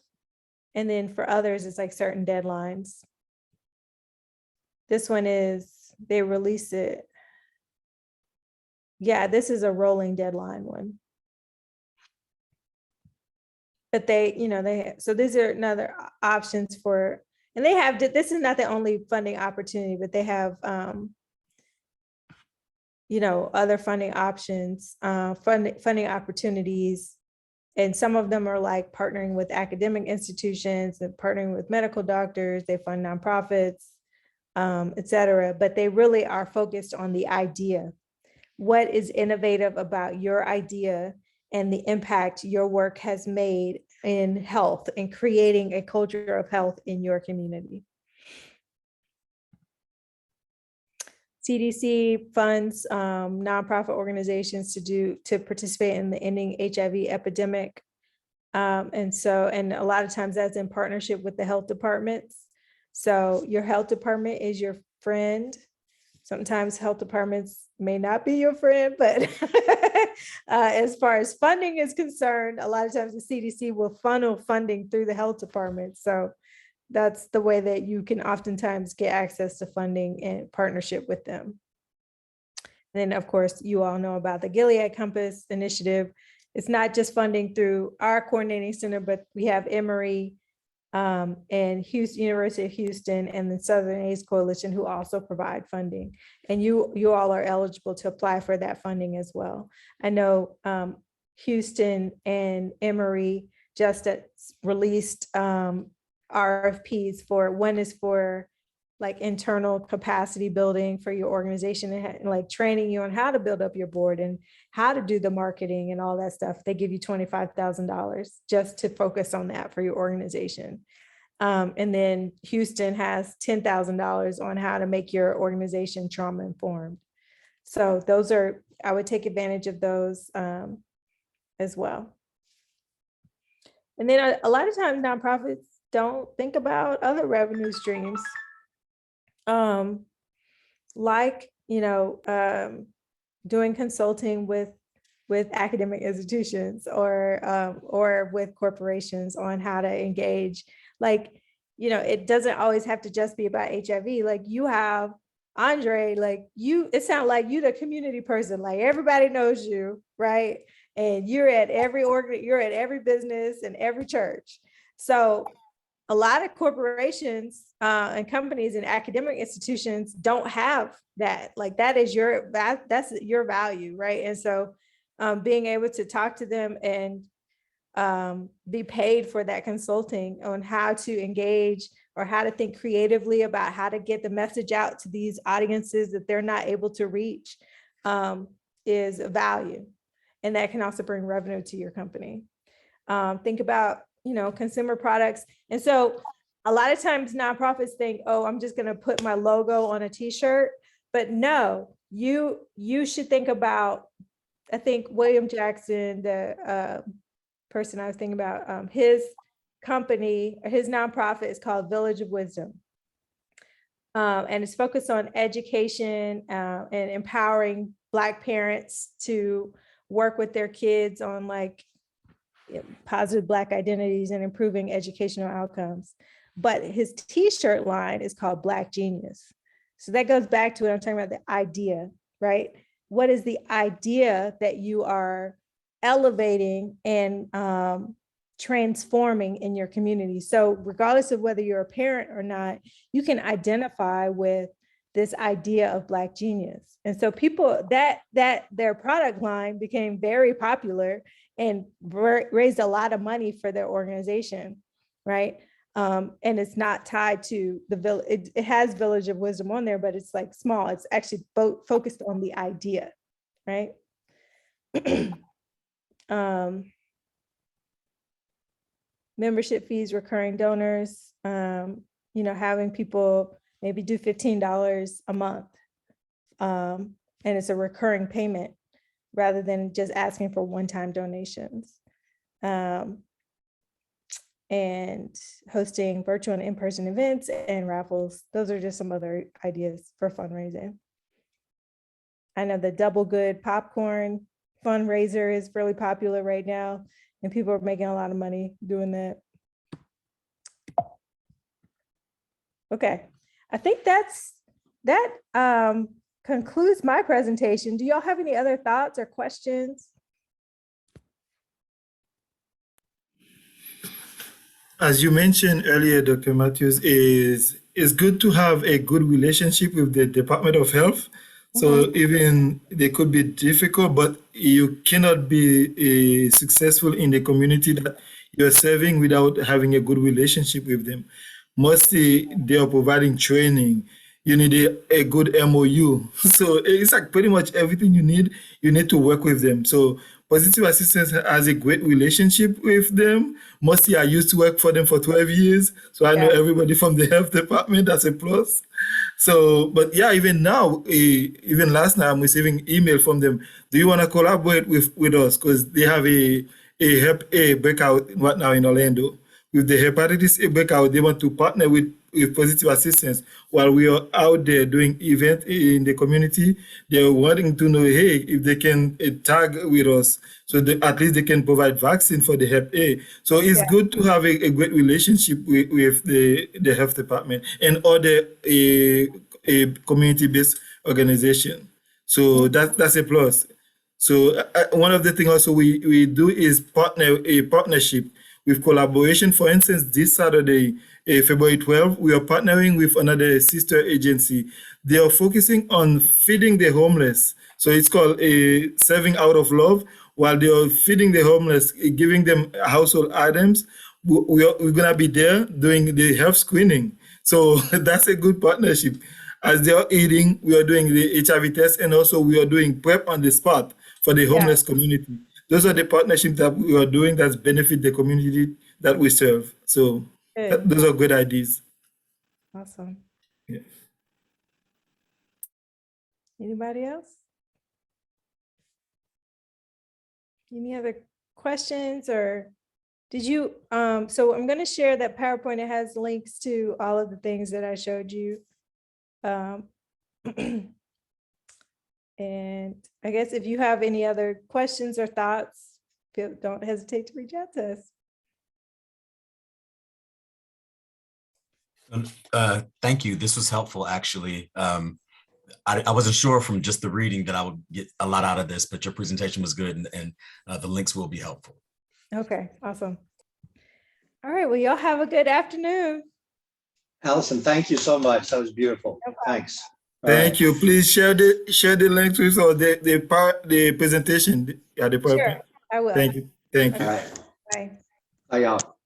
And then for others, it's like certain deadlines. This one is, they release it. Yeah, this is a rolling deadline one. But so these are another options for, and they have, this is not the only funding opportunity, but they have, other funding options, funding opportunities. And some of them are like partnering with academic institutions and partnering with medical doctors. They fund nonprofits, et cetera, but they really are focused on the idea. What is innovative about your idea and the impact your work has made in health and creating a culture of health in your community. CDC funds nonprofit organizations to participate in the ending HIV epidemic. And a lot of times that's in partnership with the health departments. So your health department is your friend. Sometimes health departments may not be your friend, but as far as funding is concerned, a lot of times the CDC will funnel funding through the health department. So that's the way that you can oftentimes get access to funding in partnership with them. And then of course, you all know about the Gilead Compass Initiative. It's not just funding through our coordinating center, but we have Emory and Houston, University of Houston, and the Southern AIDS Coalition, who also provide funding. And you all are eligible to apply for that funding as well. I know Houston and Emory just released RFPs for, one is for like internal capacity building for your organization and like training you on how to build up your board and how to do the marketing and all that stuff. They give you $25,000 just to focus on that for your organization. And then Houston has $10,000 on how to make your organization trauma informed. So those are, I would take advantage of those as well. And then a lot of times nonprofits don't think about other revenue streams. Like, doing consulting with academic institutions or with corporations on how to engage. Like, it doesn't always have to just be about HIV. Like you have Andre, like it sounds like you the community person, like everybody knows you, right? And you're at every business and every church. So a lot of corporations and companies and academic institutions don't have that. Like that's your value, right? And so being able to talk to them and be paid for that consulting on how to engage or how to think creatively about how to get the message out to these audiences that they're not able to reach is a value. And that can also bring revenue to your company. Think about, consumer products. And so a lot of times nonprofits think, oh, I'm just going to put my logo on a t-shirt. But no, you should think about, I think William Jackson, the person I was thinking about, his company, his nonprofit is called Village of Wisdom. And it's focused on education and empowering Black parents to work with their kids on positive Black identities and improving educational outcomes. But his t-shirt line is called Black Genius. So that goes back to what I'm talking about, the idea, right? What is the idea that you are elevating and transforming in your community? So regardless of whether you're a parent or not, you can identify with this idea of Black genius. And so people that their product line became very popular and raised a lot of money for their organization, right? And it's not tied to the village. It has Village of Wisdom on there, but it's like small. It's actually focused on the idea, right? Membership fees, recurring donors, having people maybe do $15 a month. And it's a recurring payment rather than just asking for one-time donations. And hosting virtual and in-person events and raffles. Those are just some other ideas for fundraising. I know the Double Good popcorn fundraiser is really popular right now, and people are making a lot of money doing that. Okay, I think that concludes my presentation. Do y'all have any other thoughts or questions? As you mentioned earlier, Dr. Matthews, it's good to have a good relationship with the Department of Health. So even they could be difficult, but you cannot be successful in the community that you're serving without having a good relationship with them. Mostly they are providing training. You need a good MOU. So it's like pretty much everything you need to work with them. So Positive Assistance has a great relationship with them. Mostly I used to work for them for 12 years. So I know everybody from the health department. That's a plus. So, but yeah, even now, even last night, I'm receiving email from them. Do you want to collaborate with us? Because they have a Hep A breakout right now in Orlando. With the hepatitis A breakout, they want to partner with Positive Assistance while we are out there doing event in the community. They're wanting to know, hey, if they can tag with us, so at least they can provide vaccine for the Hep A. So it's good to have a great relationship with the health department and other a community-based organization. So that's a plus. So one of the things also we do is partnership with collaboration. For instance, this Saturday, February 12th, we are partnering with another sister agency. They are focusing on feeding the homeless. So it's called Serving Out of Love. While they are feeding the homeless, giving them household items, we're going to be there doing the health screening. So that's a good partnership. As they are eating, we are doing the HIV test, and also we are doing prep on the spot for the homeless community. Those are the partnerships that we are doing that benefit the community that we serve. So Good. Those are good ideas. Awesome. Yeah. Anybody else? Any other questions or did you, so I'm gonna share that PowerPoint. It has links to all of the things that I showed you. And I guess if you have any other questions or thoughts, don't hesitate to reach out to us. Thank you. This was helpful, actually. I wasn't sure from just the reading that I would get a lot out of this, but your presentation was good, and the links will be helpful. Okay, awesome. All right, well, y'all have a good afternoon. Allison, thank you so much. That was beautiful. Thanks. All Thank right. you. Please share the links with or the presentation. Yeah, the Sure, PowerPoint. I will. Thank you. Thank All you. right. Bye. Bye, y'all.